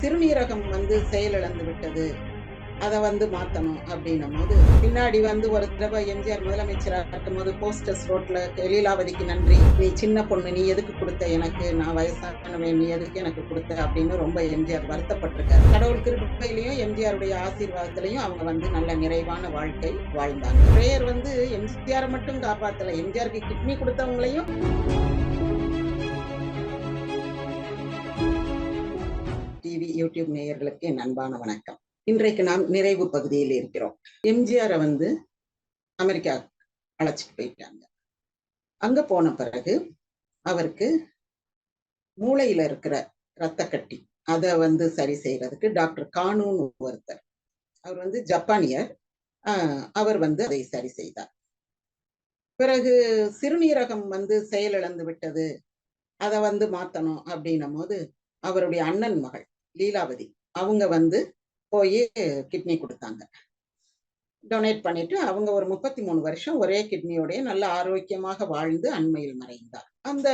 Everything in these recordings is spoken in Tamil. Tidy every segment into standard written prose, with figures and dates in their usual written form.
சிறுநீரகம் செயலிழந்து விட்டது. அத மாத்தணும் அப்டின்னும்போது, பின்னாடி ஒரு தடவ எம்ஜிஆர் முதலமைச்சரா இருக்கும்போது போஸ்டர்ஸ் ரோட்ல லீலாவதிக்கு நன்றி. நீ சின்ன பொண்ணு, நீ எதுக்கு குடுத்த எனக்கு? நான் வயசானவன், நீ எதுக்கு எனக்கு குடுத்த? அப்படின்னு ரொம்ப எம்ஜிஆர் வருத்தப்பட்டுருக்காரு. கடவுள் கிருபையிலயும், எம்ஜிஆருடைய ஆசீர்வாதத்திலயும் அவங்க நல்ல நிறைவான வாழ்க்கை வாழ்ந்தாங்க. பிரேயர் எம்ஜிஆர மட்டும் காப்பாத்தல. எம்ஜிஆருக்கு கிட்னி குடுத்தவங்களையும் டிவி, யூடியூப் நேயர்களுக்கு என் அன்பான வணக்கம். இன்றைக்கு நாம் நிறைவு பகுதியில் இருக்கிறோம். எம்ஜிஆரை அமெரிக்கா அழைச்சிட்டு போயிட்டாங்க. அங்க போன பிறகு அவருக்கு மூளையில இருக்கிற ரத்த கட்டி அதை சரி செய்யறதுக்கு டாக்டர் கானூன்னு ஒருத்தர், அவர் ஜப்பானியர். அவர் அதை சரி செய்தார். பிறகு சிறுநீரகம் செயலிழந்து விட்டது, அதை மாத்தணும் அப்படின்னும் போது அவருடைய அண்ணன் மகள் லீலாவதி அவங்க போய் கிட்னி கொடுத்தாங்க. டொனேட் பண்ணிட்டு அவங்க ஒரு 33 வருஷம் ஒரே கிட்னியோடய நல்ல ஆரோக்கியமாக வாழ்ந்து அண்மையில் மறைந்தார். அந்த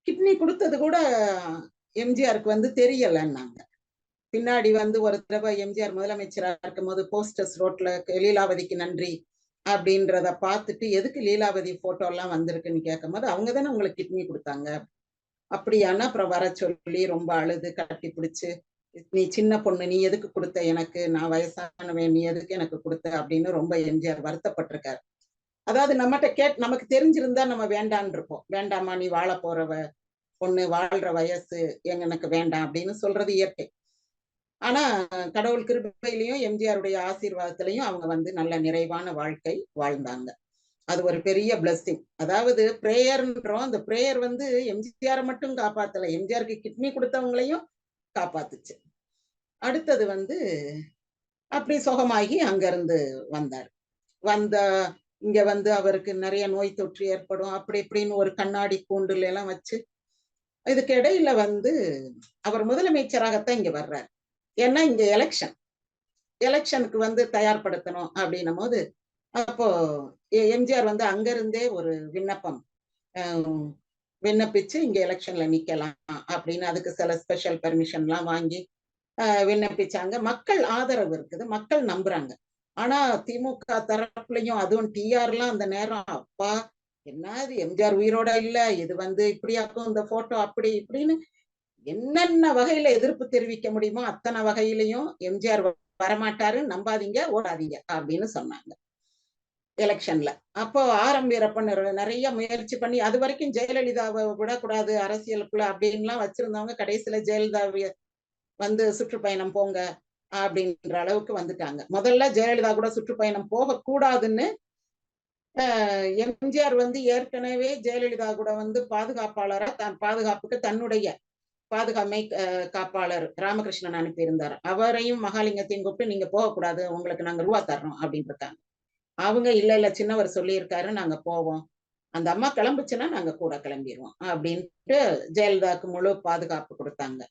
கிட்னி கொடுத்தது கூட எம்ஜிஆருக்கு தெரியலன்னாங்க. பின்னாடி ஒரு தடவை எம்ஜிஆர் முதலமைச்சரா இருக்கும்போது போஸ்டர்ஸ் ரோட்ல லீலாவதிக்கு நன்றி அப்படின்றத பார்த்துட்டு, எதுக்கு லீலாவதி போட்டோ எல்லாம் வந்திருக்குன்னு கேட்கும்போது, அவங்க தானே உங்களுக்கு கிட்னி கொடுத்தாங்க. அப்படியானா அப்புறம் வர சொல்லி ரொம்ப அழுது கட்டி பிடிச்சு, நீ சின்ன பொண்ணு, நீ எதுக்கு கொடுத்த எனக்கு? நான் வயசானவன், நீ எதுக்கு எனக்கு கொடுத்த? அப்படின்னு ரொம்ப எம்ஜிஆர் வருத்தப்பட்டிருக்காரு. அதாவது நமக்கு தெரிஞ்சிருந்தா நம்ம வேண்டான்னு இருப்போம். வேண்டாமா, நீ வாழ போறவ பொண்ணு, வாழ்ற வயசு எனக்கு வேண்டாம் அப்படின்னு சொல்றது இயற்கை. ஆனா கடவுள் கிருபையிலையும் எம்ஜிஆருடைய ஆசீர்வாதத்திலையும் அவங்க நல்ல நிறைவான வாழ்க்கை வாழ்ந்தாங்க. அது ஒரு பெரிய பிளஸ்ஸிங். அதாவது பிரேயர்ன்றோம். அந்த பிரேயர் எம்ஜிஆரை மட்டும் காப்பாத்தல, எம்ஜிஆருக்கு கிட்னி கொடுத்தவங்களையும் காப்பாத்துச்சு. அடுத்தது அப்படி சுகமாகி அங்க இருந்து வந்தார். வந்த இங்க அவருக்கு நிறைய நோய் தொற்று ஏற்படும், அப்படி இப்படின்னு ஒரு கண்ணாடி கூண்டுல எல்லாம் வச்சு, இதுக்கு இடையில அவர் முதலமைச்சராகத்தான் இங்க வர்றாரு. ஏன்னா இங்க எலெக்ஷனுக்கு தயார்படுத்தணும் அப்படின்னும் போது, அப்போ எம்ஜிஆர் அங்க இருந்தே ஒரு விண்ணப்பம் விண்ணப்பிச்சு இங்க எலெக்ஷன்ல நிக்கலாம் அப்படின்னு அதுக்கு சில ஸ்பெஷல் பெர்மிஷன் எல்லாம் வாங்கி விண்ணப்பிச்சாங்க. மக்கள் ஆதரவு இருக்குது, மக்கள் நம்புறாங்க. ஆனா திமுக தரப்புலையும், அதுவும் டிஆர் எல்லாம் அந்த நேரம், அப்பா என்ன இது, எம்ஜிஆர் உயிரோட இல்ல, இது இப்படியாக்கும் இந்த போட்டோ, அப்படி இப்படின்னு என்னென்ன வகையில எதிர்ப்பு தெரிவிக்க முடியுமோ அத்தனை வகையிலையும் எம்ஜிஆர் வரமாட்டாரு, நம்பாதீங்க, ஓடாதீங்க அப்படின்னு சொன்னாங்க எலெக்ஷன்ல. அப்போ ஆர்.எம். வீரப்பன் நிறைய முயற்சி பண்ணி, அது வரைக்கும் ஜெயலலிதாவை விடக்கூடாது அரசியலுக்குள்ள அப்படின்லாம் வச்சிருந்தவங்க கடைசியில ஜெயலலிதாவை சுற்றுப்பயணம் போங்க அப்படின்ற அளவுக்கு வந்துட்டாங்க. முதல்ல ஜெயலலிதா கூட சுற்றுப்பயணம் போக கூடாதுன்னு எம்ஜிஆர் ஏற்கனவே ஜெயலலிதா கூட பாதுகாப்பாளரா தன் பாதுகாப்புக்கு தன்னுடைய பாதுகாமை காப்பாளர் ராமகிருஷ்ணன் அனுப்பியிருந்தார். அவரையும் மகாலிங்கத்தையும் கூப்பிட்டு, நீங்க போகக்கூடாது, உங்களுக்கு நாங்க ரூபா தர்றோம் அப்படின்னு இருக்காங்க. அவங்க இல்ல சின்னவர் சொல்லியிருக்காரு, நாங்க போவோம், அந்த அம்மா கிளம்புச்சுன்னா நாங்க கூட கிளம்பிடுவோம் அப்படின்ட்டு ஜெயலலிதாவுக்கு முழு பாதுகாப்பு கொடுத்தாங்க.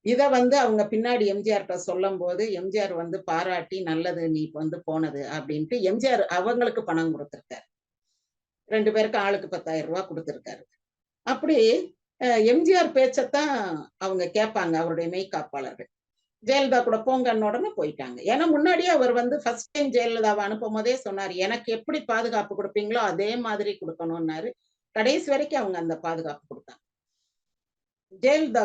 இத அவங்க பின்னாடி எம்ஜிஆர்ட்ட சொல்லும் போது எம்ஜிஆர் பாராட்டி, நல்லது நீ போனது அப்படின்ட்டு எம்ஜிஆர் அவங்களுக்கு பணம் கொடுத்திருக்காரு. 2 பேருக்கு ஆளுக்கு 10,000 ரூபாய் கொடுத்திருக்காரு. அப்படி எம்ஜிஆர் பேச்சத்தான் அவங்க கேட்பாங்க, அவருடைய மெய்காப்பாளர்கள். ஜெயலலிதா கூட போங்கன்னு உடனே போயிட்டாங்க. ஏன்னா முன்னாடியே அவர் ஃபர்ஸ்ட் டைம் ஜெயலலிதாவை அனுப்பும் போதே சொன்னாரு, எனக்கு எப்படி பாதுகாப்பு கொடுப்பீங்களோ அதே மாதிரி கொடுக்கணும்னாரு. கடைசி வரைக்கும் அவங்க அந்த பாதுகாப்பு கொடுத்தாங்க. ஜெயலலிதா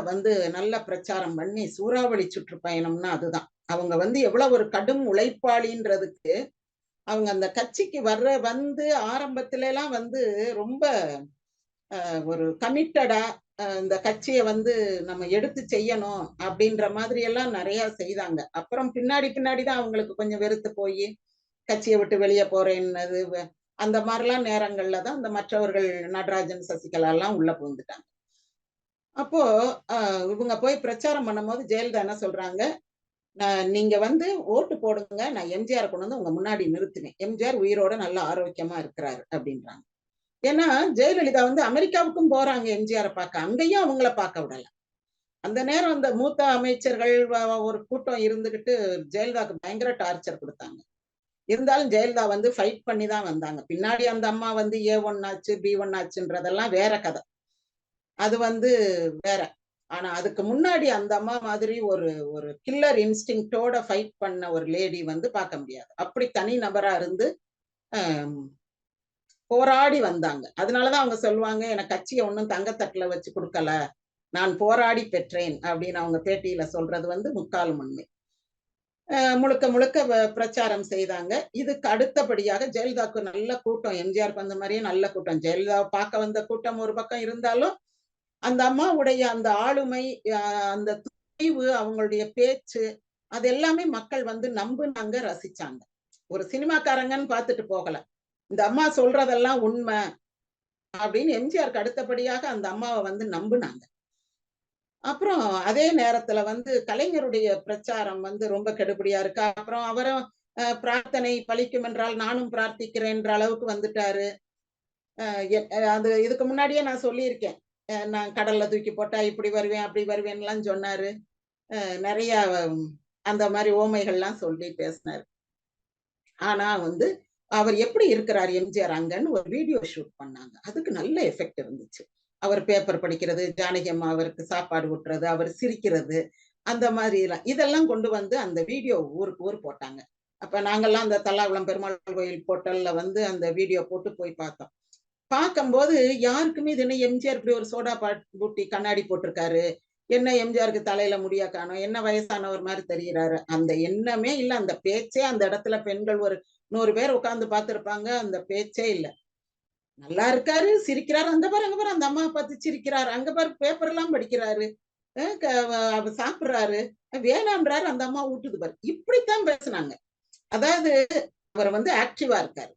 நல்ல பிரச்சாரம் பண்ணி, சூறாவளி சுற்றுப்பயணம்னா அதுதான். அவங்க எவ்வளவு ஒரு கடும் உழைப்பாளின்றதுக்கு, அவங்க அந்த கட்சிக்கு ஆரம்பத்துல எல்லாம் ரொம்ப ஒரு கமிட்டடா இந்த கட்சியை நம்ம எடுத்து செய்யணும் அப்படின்ற மாதிரி எல்லாம் நிறைய செய்தாங்க. அப்புறம் பின்னாடிதான் அவங்களுக்கு கொஞ்சம் வெறுத்து போய் கட்சியை விட்டு வெளியே போறேன்னது, அந்த மாதிரிலாம் நேரங்கள்ல தான் இந்த மற்றவர்கள் நடராஜன், சசிகலா எல்லாம் உள்ள புகுந்துட்டாங்க. அப்போ இவங்க போய் பிரச்சாரம் பண்ணும்போது ஜெயலலிதா என்ன சொல்றாங்க, நீங்க ஓட்டு போடுங்க, நான் எம்ஜிஆர் கொண்டு உங்க முன்னாடி நிறுத்தினேன், எம்ஜிஆர் உயிரோட நல்ல ஆரோக்கியமா இருக்கிறாரு அப்படின்றாங்க. ஏன்னா ஜெயலலிதா அமெரிக்காவுக்கும் போறாங்க எம்ஜிஆரை பார்க்க, அங்கேயும் அவங்கள பார்க்க விடல. அந்த நேரம் அந்த மூத்த அமைச்சர்கள் ஒரு கூட்டம் இருந்துகிட்டு ஜெயலலிதாவுக்கு பயங்கர டார்ச்சர் கொடுத்தாங்க. இருந்தாலும் ஜெயலலிதா ஃபைட் பண்ணி தான் வந்தாங்க. பின்னாடி அந்த அம்மா A1 ஆச்சு, B1 ஆச்சுன்றதெல்லாம் வேற கதை. அது வேற. ஆனா அதுக்கு முன்னாடி அந்த அம்மா மாதிரி ஒரு ஒரு கில்லர் இன்ஸ்டிங்டோட ஃபைட் பண்ண ஒரு லேடி வந்து பார்க்க முடியாது. அப்படி தனி நபரா இருந்து போராடி வந்தாங்க. அதனாலதான் அவங்க சொல்லுவாங்க, எனக்கு கட்சியை ஒன்னும் தங்கத்தட்டுல வச்சு கொடுக்கல, நான் போராடி பெற்றேன் அப்படின்னு அவங்க பேட்டியில சொல்றது வந்து முக்காலும் உண்மை. முழுக்க முழுக்க பிரச்சாரம் செய்தாங்க. இதுக்கு அடுத்தபடியாக ஜெயலலிதாவுக்கு நல்ல கூட்டம், எம்ஜிஆருக்கு வந்த மாதிரியே நல்ல கூட்டம். ஜெயலலிதாவை பார்க்க வந்த கூட்டம் ஒரு பக்கம் இருந்தாலும் அந்த அம்மாவுடைய அந்த ஆளுமை, அந்த துணிவு, அவங்களுடைய பேச்சு, அது எல்லாமே மக்கள் வந்து நம்புனாங்க, ரசிச்சாங்க. ஒரு சினிமாக்காரங்கன்னு பார்த்துட்டு போகல. இந்த அம்மா சொல்றதெல்லாம் உண்மை அப்படின்னு எம்ஜிஆருக்கு அடுத்தபடியாக அந்த அம்மாவை வந்து நம்புனாங்க. அப்புறம் அதே நேரத்துல வந்து கலைஞருடைய பிரச்சாரம் வந்து ரொம்ப கெடுபடியா இருக்கு. அப்புறம் அவரும் பிரார்த்தனை பலிக்கும் என்றால் நானும் பிரார்த்திக்கிறேன்ற அளவுக்கு வந்துட்டாரு. அது இதுக்கு முன்னாடியே நான் சொல்லியிருக்கேன். நான் கடல்ல தூக்கி போட்டா இப்படி வருவேன், அப்படி வருவேன்லாம் சொன்னாரு. நிறைய அந்த மாதிரி ஓமைகள்லாம் சொல்லி பேசினாரு. ஆனா வந்து அவர் எப்படி இருக்கிறார் எம்ஜிஆர் அங்கன்னு ஒரு வீடியோ ஷூட் பண்ணாங்க. அதுக்கு நல்ல எஃபெக்ட் இருந்துச்சு. அவர் பேப்பர் படிக்கிறது, ஜானகி அம்மா அவருக்கு சாப்பாடு ஊட்டுறது, அவர் சிரிக்கிறது, அந்த மாதிரி இதெல்லாம் கொண்டு வந்து அந்த வீடியோ ஊருக்கு ஊர் போட்டாங்க. அப்ப நாங்கெல்லாம் அந்த தல்லாகுளம் பெருமாள் கோயில் போர்ட்டல்ல வந்து அந்த வீடியோ போட்டு போய் பார்த்தோம். பார்க்கும்போது யாருக்குமே இது என்ன எம்ஜிஆர் இப்படி ஒரு சோடா பூட்டி கண்ணாடி போட்டிருக்காரு, என்ன எம்ஜிஆருக்கு தலையில முடியா காணும், என்ன வயசானவர் மாதிரி தெரிகிறாரு, அந்த எண்ணமே இல்ல. அந்த பேச்சே அந்த இடத்துல பெண்கள் ஒரு 100 பேர் உட்கார்ந்து பார்த்திருப்பாங்க. அந்த பேச்சே இல்ல. நல்லா இருக்காரு, சிரிக்கிறாரு, அங்க பாரு அங்க பாரு அந்த அம்மாவை பார்த்து சிரிக்கிறாரு, அங்க பாரு பேப்பர் எல்லாம் படிக்கிறாரு, சாப்பிடுறாரு, வேணான்றாரு, அந்த அம்மா ஊட்டுது பாரு, இப்படித்தான் பேசுனாங்க. அதாவது அவர் வந்து ஆக்டிவா இருக்காரு,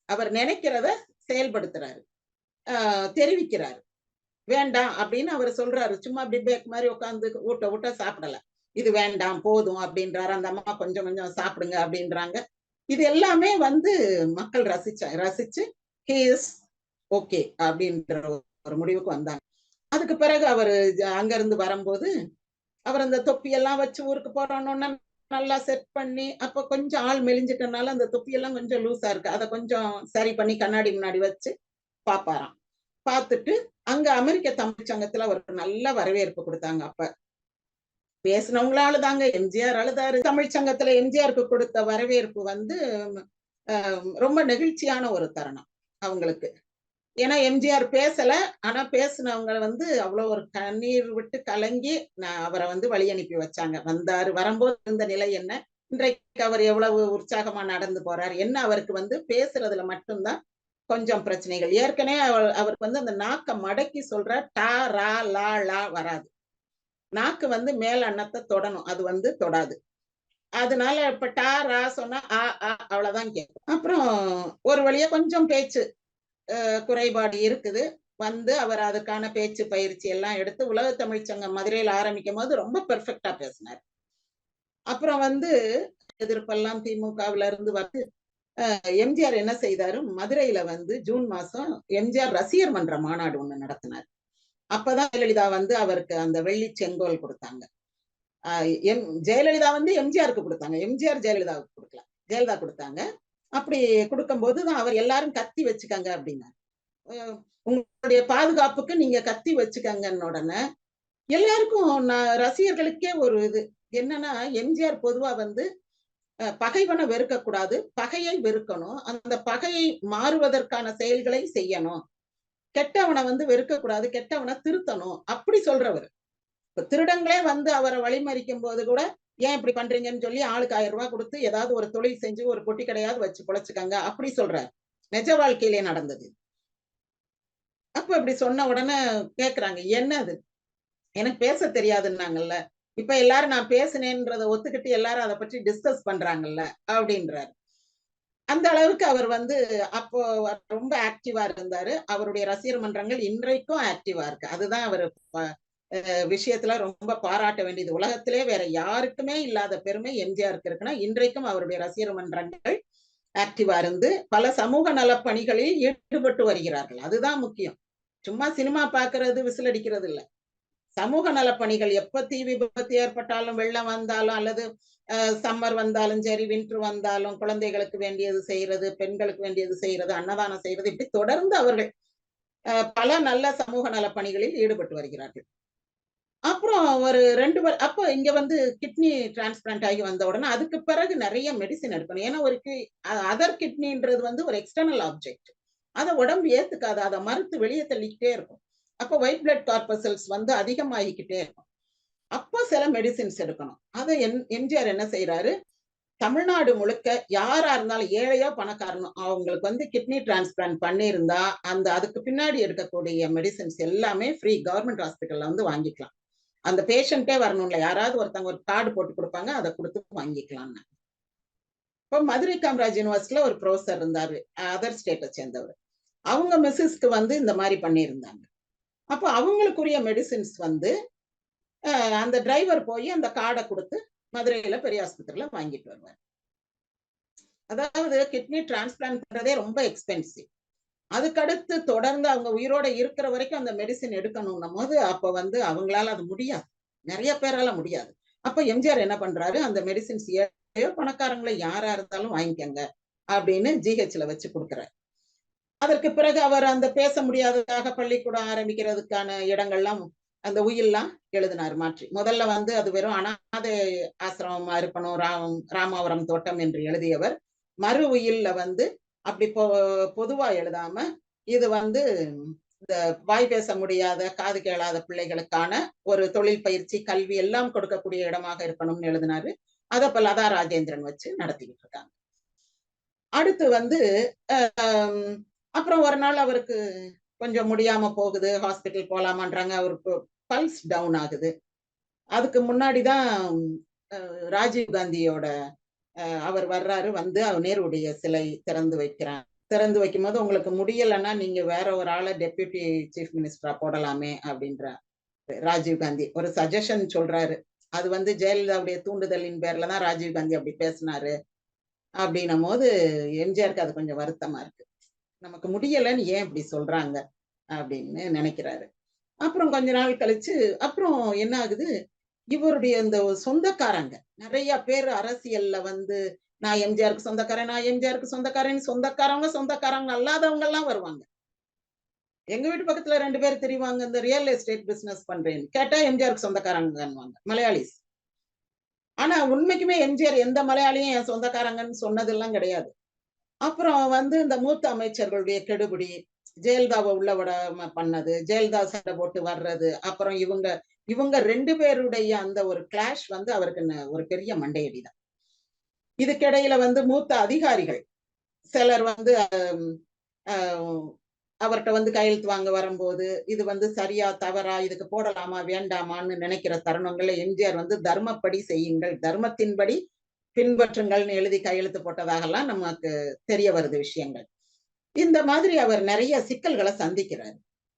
அவர் நினைக்கிறத செயல்படுத்துறாரு, தெரிவிக்கிறாரு. வேண்டாம் அப்படின்னு அவர் சொல்றாரு. சும்மா அப்படி பேக் மாதிரி உட்காந்து ஊட்ட ஊட்ட சாப்பிடல. இது வேண்டாம் போதும் அப்படின்றாரு. அந்த அம்மா கொஞ்சம் கொஞ்சம் சாப்பிடுங்க அப்படின்றாங்க. இது எல்லாமே வந்து மக்கள் ரசிச்சு ஹி இஸ் ஓகே அப்படின்ற ஒரு முடிவுக்கு வந்தாங்க. அதுக்கு பிறகு அவரு அங்க இருந்து வரும்போது அவர் அந்த தொப்பியெல்லாம் வச்சு ஊருக்கு போறோம்னு நல்லா செட் பண்ணி, அப்ப கொஞ்சம் ஆள் மெலிஞ்சிட்டனால அந்த தொப்பியெல்லாம் கொஞ்சம் லூஸா இருக்கு. அதை கொஞ்சம் சரி பண்ணி கண்ணாடி முன்னாடி வச்சு பாப்பாராம். பார்த்துட்டு அங்க அமெரிக்க தமிழ் சங்கத்துல அவருக்கு நல்ல வரவேற்பு கொடுத்தாங்க. அப்ப பேசினவங்களும் அழுதாங்க, எம்ஜிஆர் அழுதாரு. தமிழ் சங்கத்துல எம்ஜிஆருக்கு கொடுத்த வரவேற்பு வந்து ரொம்ப நெகிழ்ச்சியான ஒரு தருணம் அவங்களுக்கு. ஏன்னா எம்ஜிஆர் பேசல, ஆனா பேசினவங்க வந்து அவ்வளவு ஒரு கண்ணீர் விட்டு கலங்கி அவரை வந்து வழி அனுப்பி வச்சாங்க. வந்தாரு, வரும்போது இருந்த நிலை என்ன, இன்றைக்கு அவர் எவ்வளவு உற்சாகமா நடந்து போறார் என்ன, அவருக்கு வந்து பேசுறதுல மட்டும்தான் கொஞ்சம் பிரச்சனைகள். ஏற்கனவே அவருக்கு வந்து அந்த நாக்க மடக்கி சொல்ற டா ரா லா லா வராது. நாக்கு வந்து மேல் அன்னத்தை தொடணும், அது வந்து தொடாது. அதனால இப்ப டா ரா சொன்னா ஆ ஆ அவ்வளவுதான் கேட்கும். அப்புறம் ஒரு வழியா கொஞ்சம் பேச்சு குறைபாடு இருக்குது. வந்து அவர் அதுக்கான பேச்சு பயிற்சி எல்லாம் எடுத்து உலக தமிழ் சங்கம் மதுரையில் ஆரம்பிக்கும் போது ரொம்ப பெர்ஃபெக்டா பேசினார். அப்புறம் வந்து எதிர்ப்பெல்லாம் திமுகவில இருந்து வந்து எம்ஜிஆர் என்ன செய்தாரு, மதுரையில வந்து ஜூன் மாசம் எம்ஜிஆர் ரசிகர் மன்ற மாநாடு ஒண்ணு நடத்தினார். அப்பதான் ஜெயலலிதா வந்து அவருக்கு அந்த வெள்ளி செங்கோல் கொடுத்தாங்க. ஜெயலலிதா வந்து எம்ஜிஆருக்கு கொடுத்தாங்க, எம்ஜிஆர் ஜெயலலிதாவுக்கு கொடுக்கல, ஜெயலலிதா கொடுத்தாங்க. அப்படி கொடுக்கும் போதுதான் அவர் எல்லாரும் கத்தி வச்சுக்கங்க அப்படின்னாரு. உங்களுடைய பாதுகாப்புக்கு நீங்க கத்தி வச்சுக்கங்கன்னு உடனே எல்லாருக்கும் ரசிகர்களுக்கே ஒரு இது என்னன்னா, எம்ஜிஆர் பொதுவா வந்து பகைவனை வெறுக்கக்கூடாது, பகையை வெறுக்கணும், அந்த பகையை மாறுவதற்கான செயல்களை செய்யணும், கெட்டவனை வந்து வெறுக்கக்கூடாது, கெட்டவனை திருத்தணும், அப்படி சொல்றவர். இப்ப திருடங்களே வந்து அவரை வழிமறிக்கும் போது கூட ஏன் இப்படி பண்றீங்கன்னு சொல்லி ஆளுக்கு 1000 ரூபாய் கொடுத்து ஏதாவது ஒரு தொழில் செஞ்சு ஒரு பொட்டி கடையாவது வச்சு பொழைச்சுக்கங்க அப்படி சொல்றாரு. நிஜ வாழ்க்கையிலே நடந்தது. அப்ப இப்படி சொன்ன உடனே கேக்குறாங்க, என்னது எனக்கு பேச தெரியாதுன்னாங்கல்ல, இப்ப எல்லாரும் நான் பேசினேன்றதை ஒத்துக்கிட்டு எல்லாரும் அதை பற்றி டிஸ்கஸ் பண்றாங்கல்ல அப்படின்றாரு. அந்த அளவுக்கு அவர் வந்து அப்போ ரொம்ப ஆக்டிவா இருந்தாரு. அவருடைய ரசிகர் மன்றங்கள் இன்றைக்கும் ஆக்டிவா இருக்கு. அதுதான் அவர் விஷயத்துல ரொம்ப பாராட்ட வேண்டியது. உலகத்திலே வேற யாருக்குமே இல்லாத பெருமை எம்ஜிஆருக்கு இருக்குன்னா, இன்றைக்கும் அவருடைய ரசிகர் மன்றங்கள் ஆக்டிவா இருந்து பல சமூக நல பணிகளில் ஈடுபட்டு வருகிறார்கள். அதுதான் முக்கியம். சும்மா சினிமா பாக்குறது, விசில் அடிக்கிறது இல்ல. சமூக நலப்பணிகள் எப்ப தீ விபத்து ஏற்பட்டாலும், வெள்ளம் வந்தாலும், அல்லது சம்மர் வந்தாலும் சரி, வின்டர் வந்தாலும் குழந்தைகளுக்கு வேண்டியது செய்யறது, பெண்களுக்கு வேண்டியது செய்யறது, அன்னதானம் செய்யறது, இப்படி தொடர்ந்து அவர்கள் பல நல்ல சமூக நலப்பணிகளில் ஈடுபட்டு வருகிறார்கள். அப்புறம் ஒரு 2 அப்போ இங்க வந்து கிட்னி டிரான்ஸ்பிளான்ட் ஆகி வந்த உடனே அதுக்கு பிறகு நிறைய மெடிசின் எடுக்கணும். ஏன்னா ஒரு அதர் கிட்னின்றது வந்து ஒரு எக்ஸ்டர்னல் ஆப்ஜெக்ட். அதை உடம்பு ஏத்துக்காது, அதை மறுத்து வெளியே தள்ளிக்கிட்டே இருக்கும். அப்போ ஒயிட் பிளட் கார்பசல்ஸ் வந்து அதிகமாகிக்கிட்டே இருக்கும். அப்போ சில மெடிசின்ஸ் எடுக்கணும். அதை எம்ஜிஆர் என்ன செய்யறாரு, தமிழ்நாடு முழுக்க யாரா இருந்தாலும் ஏழையோ பணக்காரனோ அவங்களுக்கு வந்து கிட்னி டிரான்ஸ்பிளான்ட் பண்ணியிருந்தா அந்த அதுக்கு பின்னாடி எடுக்கக்கூடிய மெடிசின்ஸ் எல்லாமே ஃப்ரீ, கவர்மெண்ட் ஹாஸ்பிட்டல்ல வந்து வாங்கிக்கலாம். அந்த பேஷண்டே வரணும்ல, யாராவது ஒருத்தவங்க ஒரு கார்டு போட்டு கொடுப்பாங்க, அதை கொடுத்து வாங்கிக்கலாம். இப்போ மதுரை காமராஜ் யூனிவர்சிட்டியில ஒரு ப்ரொஃபசர் இருந்தாரு, அதர் ஸ்டேட்டை சேர்ந்தவர். அவங்க மிஸ்ஸஸ்க்கு வந்து இந்த மாதிரி பண்ணியிருந்தாங்க. அப்போ அவங்களுக்குரிய மெடிசின்ஸ் வந்து அந்த டிரைவர் போய் அந்த கார்டை கொடுத்து மதுரையில பெரிய ஆஸ்பத்திரியில வாங்கிட்டு வருவார். அதாவது கிட்னி டிரான்ஸ்பிளான்ட் பண்றதே ரொம்ப எக்ஸ்பென்சிவ். அதுக்கடுத்து தொடர்ந்து அவங்க உயிரோட இருக்கிற வரைக்கும் அந்த மெடிசின் எடுக்கணும்னும் போது அப்ப வந்து அவங்களால அது முடியாது, நிறைய பேரால முடியாது. அப்ப எம்ஜிஆர் என்ன பண்றாரு, அந்த மெடிசின்ஸ் பணக்காரங்களை யாரா இருந்தாலும் வாங்கிக்கங்க அப்படின்னு ஜிஹெச்ல வச்சு கொடுக்குறாரு. அதற்கு பிறகு அவர் அந்த பேச முடியாததாக பள்ளிக்கூடம் ஆரம்பிக்கிறதுக்கான இடங்கள்லாம் அந்த உயில்லாம் எழுதினார் மாற்றி. முதல்ல வந்து அது வெறும் அனாதை ஆசிரமமா இருக்கணும், ராமாவரம் தோட்டம் என்று எழுதியவர் மறு உயில்ல வந்து அப்படி பொதுவா எழுதாம இது வந்து இந்த வாய் பேச முடியாத காது கேளாத பிள்ளைகளுக்கான ஒரு தொழில் பயிற்சி கல்வி எல்லாம் கொடுக்கக்கூடிய இடமாக இருக்கணும்னு எழுதினாரு. அதை இப்ப லதா ராஜேந்திரன் வச்சு நடத்திக்கிட்டு இருக்காங்க. அடுத்து வந்து அப்புறம் ஒரு நாள் அவருக்கு கொஞ்சம் முடியாம போகுது, ஹாஸ்பிட்டல் போலாமான்றாங்க, அவருக்கு பல்ஸ் டவுன் ஆகுது. அதுக்கு முன்னாடிதான் ராஜீவ் காந்தியோட அவர் வர்றாரு, வந்து அவர் நேருடைய சிலை திறந்து வைக்கிறார். திறந்து வைக்கும் போது உங்களுக்கு முடியலைன்னா நீங்க வேற ஒரு ஆளை டெப்யூட்டி சீஃப் மினிஸ்டரா போடலாமே அப்படின்ற ராஜீவ் காந்தி ஒரு சஜஷன் சொல்றாரு. அது வந்து ஜெயலலிதாவுடைய தூண்டுதலின் பேர்ல தான் ராஜீவ் காந்தி அப்படி பேசினாரு அப்படின்னும் போது எம்ஜிஆருக்கு அது கொஞ்சம் வருத்தமா இருக்கு. நமக்கு முடியலைன்னு ஏன் இப்படி சொல்றாங்க அப்படின்னு நினைக்கிறாரு. அப்புறம் கொஞ்ச நாள் கழிச்சு அப்புறம் என்ன ஆகுது, இவருடைய இந்த சொந்தக்காரங்க நிறைய பேர் அரசியல்ல வந்து நான் எம்ஜிஆருக்கு சொந்தக்காரன், நான் எம்ஜிஆருக்கு சொந்தக்காரன், சொந்தக்காரங்க அல்லாதவங்க எல்லாம் வருவாங்க. எங்க வீட்டு பக்கத்துல 2 பேர் தெரிவாங்க, இந்த ரியல் எஸ்டேட் பிசினஸ் பண்றேன்னு கேட்டா எம்ஜிஆருக்கு சொந்தக்காரங்க மலையாளிஸ். ஆனா உண்மைக்குமே எம்ஜிஆர் எந்த மலையாளியும் என் சொந்தக்காரங்கன்னு சொன்னதெல்லாம் கிடையாது. அப்புறம் வந்து இந்த மூத்த அமைச்சர்களுடைய கெடுபிடி, ஜெயலலிதாவை உள்ள விட பண்ணது, ஜெயலலிதா சண்டை போட்டு வர்றது, அப்புறம் இவங்க 2 பேருடைய அந்த ஒரு கிளாஷ் வந்து அவருக்கு ஒரு பெரிய மண்டையடிதான். இதுக்கிடையில வந்து மூத்த அதிகாரிகள் சிலர் வந்து அவர்கிட்ட வந்து கையெழுத்து வாங்க வரும்போது இது வந்து சரியா தவறா, இதுக்கு போடலாமா வேண்டாமான்னு நினைக்கிற தருணங்கள்ல எம்ஜிஆர் வந்து தர்மப்படி செய்யுங்கள், தர்மத்தின்படி பின்பற்றுங்கள்னு எழுதி கையெழுத்து போட்டதாகலாம் நமக்கு தெரிய வருது விஷயங்கள். இந்த மாதிரி அவர் நிறைய சிக்கல்களை சந்திக்கிறார்.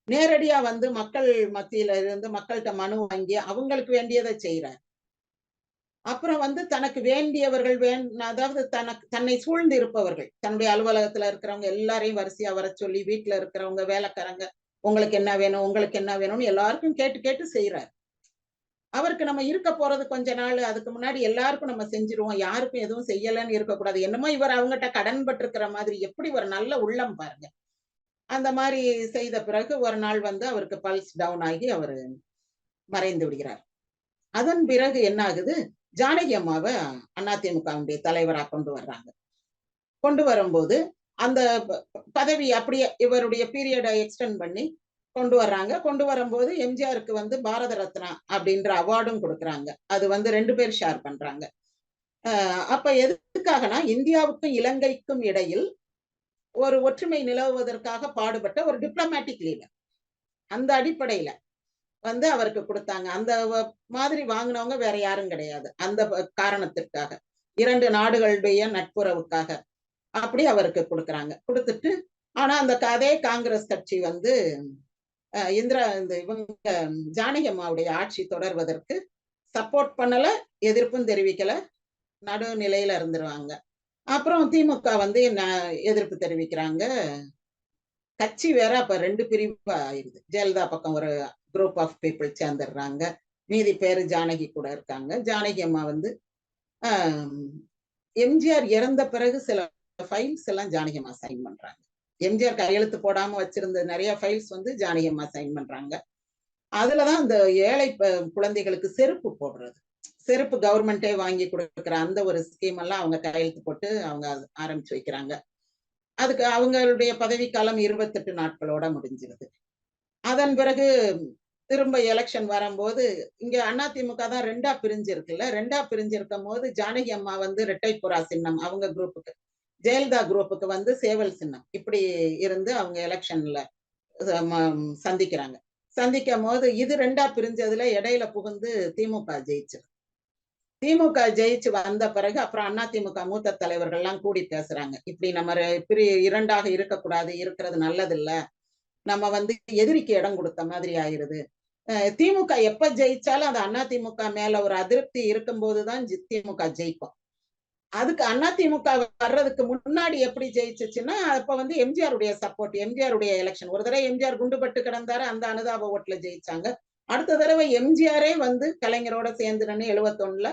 நேரடியா வந்து மக்கள் மத்தியில இருந்து மக்கள்கிட்ட மனு வாங்கி அவங்களுக்கு வேண்டியதை செய்யறார். அப்புறம் வந்து தனக்கு வேண்டியவர்கள் அதாவது தன்னை சூழ்ந்து இருப்பவர்கள், தன்னுடைய அலுவலகத்துல இருக்கிறவங்க எல்லாரையும் வரிசையா வர சொல்லி, வீட்டுல இருக்கிறவங்க வேலைக்காரங்க உங்களுக்கு என்ன வேணும், உங்களுக்கு என்ன வேணும்னு எல்லாருக்கும் கேட்டு கேட்டு செய்யறாரு. அவருக்கு நம்ம இருக்க போறது கொஞ்ச நாள், அதுக்கு முன்னாடி எல்லாருக்கும் நம்ம செஞ்சிருவோம், யாருக்கும் எதுவும் செய்யலன்னு இருக்கக்கூடாது. என்னமோ இவர் அவங்ககிட்ட கடன் பட்டிருக்கிற மாதிரி, எப்படி ஒரு நல்ல உள்ளம் பாருங்க. அந்த மாதிரி செய்த பிறகு ஒரு நாள் வந்து அவருக்கு பல்ஸ் டவுன் ஆகி அவர் மறைந்து விடுகிறார். அதன் பிறகு என்ன ஆகுது, ஜானகி அம்மாவை அதிமுகவுடைய தலைவராக கொண்டு வர்றாங்க. கொண்டு வரும்போது அந்த பதவி அப்படியே இவருடைய பீரியடை எக்ஸ்டெண்ட் பண்ணி கொண்டு வர்றாங்க. கொண்டு வரும்போது எம்ஜிஆருக்கு வந்து பாரத ரத்னா அப்படின்ற அவார்டும் கொடுக்குறாங்க. அது வந்து 2 பேர் ஷேர் பண்றாங்க. அப்ப எதுக்காகனா இந்தியாவுக்கும் இலங்கைக்கும் இடையில் ஒரு ஒற்றுமை நிலவுவதற்காக பாடுபட்ட ஒரு டிப்ளமேட்டிக் லீடர். அந்த அடிப்படையில வந்து அவருக்கு கொடுத்தாங்க. அந்த மாதிரி வாங்கினவங்க வேற யாரும் கிடையாது. அந்த காரணத்திற்காக 2 நாடுகளுடைய நட்புறவுக்காக அப்படி அவருக்கு கொடுக்குறாங்க. கொடுத்துட்டு ஆனா அந்த அதே காங்கிரஸ் கட்சி வந்து இவங்க ஜானகி அம்மாவுடைய ஆட்சி தொடர்வதற்கு சப்போர்ட் பண்ணல, எதிர்ப்பும் தெரிவிக்கல, நடுநிலையில இருந்துருவாங்க. அப்புறம் திமுக வந்து எதிர்ப்பு தெரிவிக்கிறாங்க. கட்சி வேற அப்ப 2 பிரிவு ஆயிருது. ஜெயலலிதா பக்கம் ஒரு குரூப் ஆஃப் பீப்புள் சேர்ந்துடுறாங்க, மீதி பேரு ஜானகி கூட இருக்காங்க. ஜானகி அம்மா வந்து எம்ஜிஆர் இறந்த பிறகு சில ஃபைல்ஸ் எல்லாம் ஜானகி அம்மா சைன் பண்றாங்க. எம்ஜிஆர் கையெழுத்து போடாம வச்சிருந்த நிறைய ஃபைல்ஸ் வந்து ஜானகி அம்மா சைன் பண்றாங்க. அதுலதான் அந்த ஏழை குழந்தைகளுக்கு செருப்பு போடுறது, செருப்பு கவர்மெண்டே வாங்கி கொடுக்குற அந்த ஒரு ஸ்கீம் எல்லாம் அவங்க கையெழுத்து போட்டு அவங்க ஆரம்பிச்சு வைக்கிறாங்க. அதுக்கு அவங்களுடைய பதவிக்காலம் 28 நாட்களோட முடிஞ்சிருது. அதன் பிறகு திரும்ப எலெக்ஷன் வரும்போது இங்க அதிமுக தான் 2ஆ பிரிஞ்சிருக்குல்ல. 2ஆ பிரிஞ்சிருக்கும் போது ஜானகி அம்மா வந்து இரட்டைப்புறா சின்னம் அவங்க குரூப்புக்கு, ஜெயலலிதா குரூப்புக்கு வந்து சேவல் சின்னம், இப்படி இருந்து அவங்க எலெக்ஷன்ல சந்திக்கிறாங்க. சந்திக்கும் போது இது 2ஆ பிரிஞ்சதுல இடையில புகுந்து திமுக ஜெயிச்சிருக்கு. திமுக ஜெயிச்சு வந்த பிறகு அப்புறம் அதிமுக மூத்த தலைவர்கள் எல்லாம் கூடி பேசுறாங்க. இப்படி நம்ம இரண்டாக இருக்கக்கூடாது, இருக்கிறது நல்லது இல்ல, நம்ம வந்து எதிரிக்கு இடம் கொடுத்த மாதிரி ஆயிருது. திமுக எப்ப ஜெயிச்சாலும் அது அதிமுக மேல ஒரு அதிருப்தி இருக்கும் போதுதான் திமுக ஜெயிக்கும். அதுக்கு அதிமுக வர்றதுக்கு முன்னாடி எப்படி ஜெயிச்சுச்சுன்னா, அப்ப வந்து எம்ஜிஆருடைய சப்போர்ட், எம்ஜிஆருடைய எலெக்ஷன். ஒரு தடவை எம்ஜிஆர் குண்டுபட்டு கிடந்தாரு, அந்த அனுதாப ஓட்டுல ஜெயிச்சாங்க. அடுத்த தடவை எம்ஜிஆரே வந்து கலைஞரோட சேர்ந்து 71ல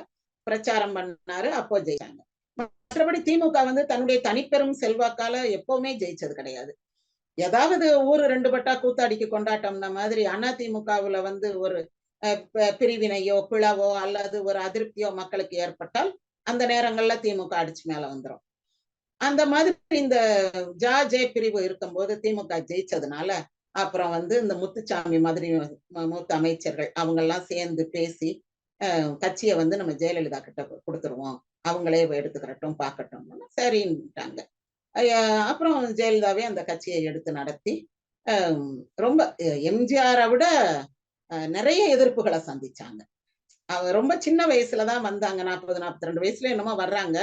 பிரச்சாரம் பண்ணாரு, அப்போ ஜெயிச்சாங்க. மற்றபடி திமுக வந்து தன்னுடைய தனிப்பெரும் செல்வாக்கால எப்பவுமே ஜெயிச்சது கிடையாது. ஏதாவது ஊரு 2 பட்டா கூத்தாடிக்கு கொண்டாட்டம்ன மாதிரி அதிமுகவுல வந்து ஒரு பிரிவினையோ பிளவோ அல்லது ஒரு அதிருப்தியோ மக்களுக்கு ஏற்பட்டால் அந்த நேரங்கள்ல திமுக அடிச்சு மேல வந்துரும். அந்த மாதிரி இந்த ஜே பிரிவு இருக்கும்போது திமுக ஜெயிச்சதுனால அப்புறம் வந்து இந்த முத்துச்சாமி மாதிரி மூத்த அமைச்சர்கள் அவங்க எல்லாம் சேர்ந்து பேசி கட்சியை வந்து நம்ம ஜெயலலிதா கிட்ட கொடுத்துருவோம், அவங்களே எடுத்துக்கிறட்டும் பார்க்கட்டும், சரின்ட்டாங்க. அப்புறம் ஜெயலலிதாவே அந்த கட்சியை எடுத்து நடத்தி ரொம்ப எம்ஜிஆரை விட நிறைய எதிர்ப்புகளை சந்திச்சாங்க. ரொம்ப சின்ன வயசுலதான் வந்தாங்க, 40-42 வயசுல என்னமோ வர்றாங்க.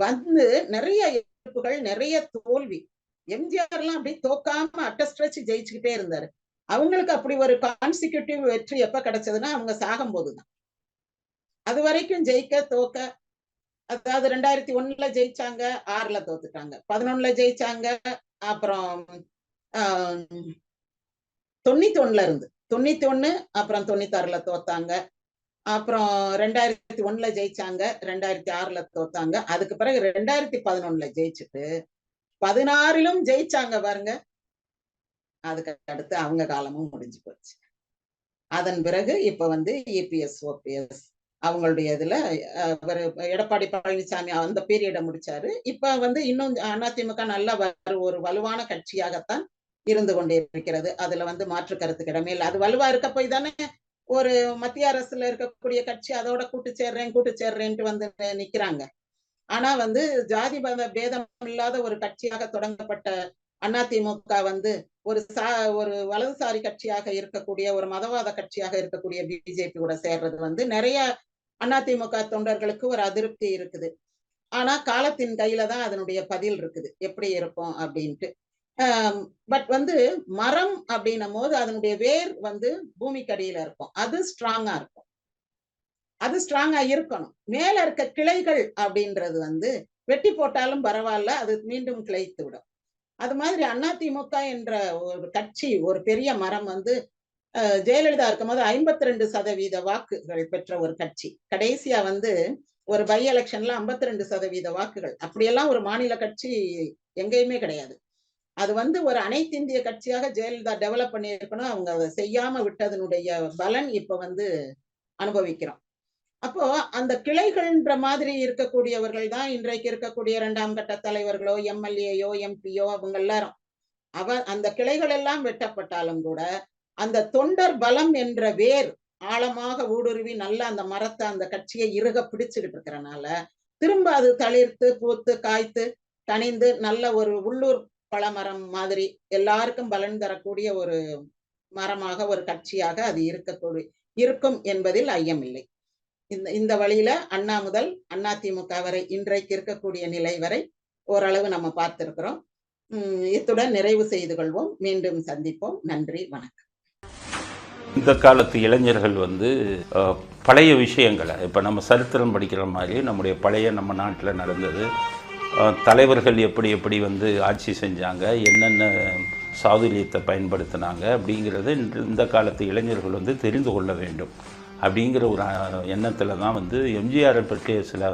வந்து நிறைய எதிர்ப்புகள், நிறைய தோல்வி. எம்ஜிஆர் எல்லாம் அப்படி தோக்காம அட்டஸ்ட்ரச்சு ஜெயிச்சுக்கிட்டே இருந்தாரு. அவங்களுக்கு அப்படி ஒரு கான்சிக்யூட்டிவ் வெற்றி எப்ப கிடைச்சதுன்னா அவங்க சாகும் போதுதான். அது வரைக்கும் ஜெயிக்க தோக்க, அதாவது 2001ல ஜெயிச்சாங்க, 6ல தோத்துட்டாங்க, 11ல ஜெயிச்சாங்க, அப்புறம் 91ல இருந்து 91 அப்புறம் 96ல தோத்தாங்க, அப்புறம் 2001ல ஜெயிச்சாங்க, 2006ல தோத்தாங்க, அதுக்கு பிறகு 2011ல ஜெயிச்சுட்டு 16லும் ஜெயிச்சாங்க பாருங்க. அதுக்கு அடுத்து அவங்க காலமும் முடிஞ்சு போச்சு. அதன் பிறகு இப்ப வந்து இபிஎஸ் ஓபிஎஸ் அவங்களுடைய இதுல எடப்பாடி பழனிசாமி அந்த பீரியட முடிச்சாரு. இப்ப வந்து இன்னும் அதிமுக நல்ல ஒரு வலுவான கட்சியாகத்தான் இருந்து கொண்டிருக்கிறது. அதுல வந்து மாற்று கருத்துக்கு இடமே இல்லை. அது வலுவா இருக்க போய் தானே ஒரு மத்திய அரசுல இருக்கக்கூடிய கட்சி அதோட கூட்டு சேர்றேன்ட்டு வந்து நிக்கிறாங்க. ஆனா வந்து ஜாதி பேதம் இல்லாத ஒரு கட்சியாக தொடங்கப்பட்ட அதிமுக வந்து ஒரு வலதுசாரி கட்சியாக இருக்கக்கூடிய, ஒரு மதவாத கட்சியாக இருக்கக்கூடிய பிஜேபி கூட சேர்றது வந்து நிறைய அதிமுக தொண்டர்களுக்கு ஒரு அதிருப்தி இருக்குது. ஆனா காலத்தின் கையில தான் அதனுடைய பதில் இருக்குது, எப்படி இருக்கும் அப்படின்ட்டு. பட் வந்து மரம் அப்படின்னும் போது அதனுடைய வேர் வந்து பூமிக்கடியில இருக்கும், அது ஸ்ட்ராங்கா இருக்கும், அது ஸ்ட்ராங்கா இருக்கணும். மேல இருக்க கிளைகள் அப்படின்றது வந்து வெட்டி போட்டாலும் பரவாயில்ல, அது மீண்டும் கிளைத்து விடும். அது மாதிரி அதிமுக என்ற ஒரு கட்சி, ஒரு பெரிய மரம் வந்து ஜெயலலிதா இருக்கும்போது 52% வாக்குகள் பெற்ற ஒரு கட்சி. கடைசியா வந்து ஒரு பை எலெக்ஷன்ல 52% வாக்குகள். அப்படியெல்லாம் ஒரு மாநில கட்சி எங்கேயுமே கிடையாது. அது வந்து ஒரு அனைத்து இந்திய கட்சியாக ஜெயலலிதா டெவலப் பண்ணி இருக்கணும். அவங்க அதை செய்யாம விட்டதனுடைய பலன் இப்ப வந்து அனுபவிக்கிறோம். அப்போ அந்த கிளைகள்ன்ற மாதிரி இருக்கக்கூடியவர்கள் தான் இன்றைக்கு இருக்கக்கூடிய 2ஆம் கட்ட தலைவர்களோ எம்எல்ஏயோ எம்பியோ அவங்க எல்லாரும். அந்த கிளைகள் எல்லாம் வெட்டப்பட்டாலும் கூட அந்த தொண்டர் பலம் என்ற வேர் ஆழமாக ஊடுருவி நல்ல அந்த மரத்தை, அந்த கட்சியை இறுக பிடிச்சுக்கிட்டு இருக்கிறனால திரும்ப அது தளிர்த்து பூத்து காய்த்து கனிந்து நல்ல ஒரு உள்ளூர் பழமரம் மாதிரி எல்லாருக்கும் பலன் தரக்கூடிய ஒரு மரமாக, ஒரு கட்சியாக அது இருக்கும் என்பதில் ஐயமில்லை. இந்த வழியில அண்ணா முதல் அதிமுக வரை இன்றைக்கு இருக்கக்கூடிய நிலை வரை ஓரளவு நம்ம பார்த்திருக்கிறோம். இத்துடன் நிறைவு செய்து கொள்வோம். மீண்டும் சந்திப்போம். நன்றி, வணக்கம். இந்த காலத்து இளைஞர்கள் வந்து பழைய விஷயங்களை, இப்போ நம்ம சரித்திரம் படிக்கிற மாதிரி நம்முடைய பழைய நம்ம நாட்டில் நடந்தது, தலைவர்கள் எப்படி எப்படி வந்து ஆட்சி செஞ்சாங்க, என்னென்ன சாதுரியத்தை பயன்படுத்தினாங்க அப்படிங்கிறத இந்த காலத்து இளைஞர்கள் வந்து தெரிந்து கொள்ள வேண்டும் அப்படிங்கிற ஒரு எண்ணத்தில் தான் வந்து எம்ஜிஆரை பற்றிய சில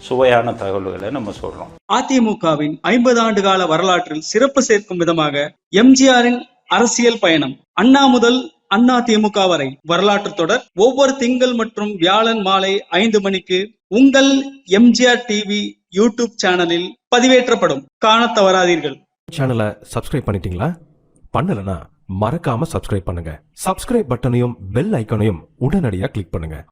சுவையான தகவல்களை நம்ம சொல்றோம். அதிமுகவின் 50 ஆண்டு கால வரலாற்றில் சிறப்பு சேர்க்கும் விதமாக எம்ஜிஆரின் அரசியல் பயணம், அண்ணா முதல் அதிமுக வரை வரலாற்று தொடர் ஒவ்வொரு திங்கள் மற்றும் வியாழன் மாலை 5 மணிக்கு உங்கள் எம்ஜிஆர் டிவி யூடியூப் சேனலில் பதிவேற்றப்படும். காணத் தவறாதீர்கள். சேனலை சப்ஸ்கிரைப் பண்ணிட்டீங்களா? பண்ணலனா மறக்காம சப்ஸ்கிரைப் பண்ணுங்க. சப்ஸ்கிரைப் பட்டனையும் பெல் ஐகானையும் உடனடியாக கிளிக் பண்ணுங்க.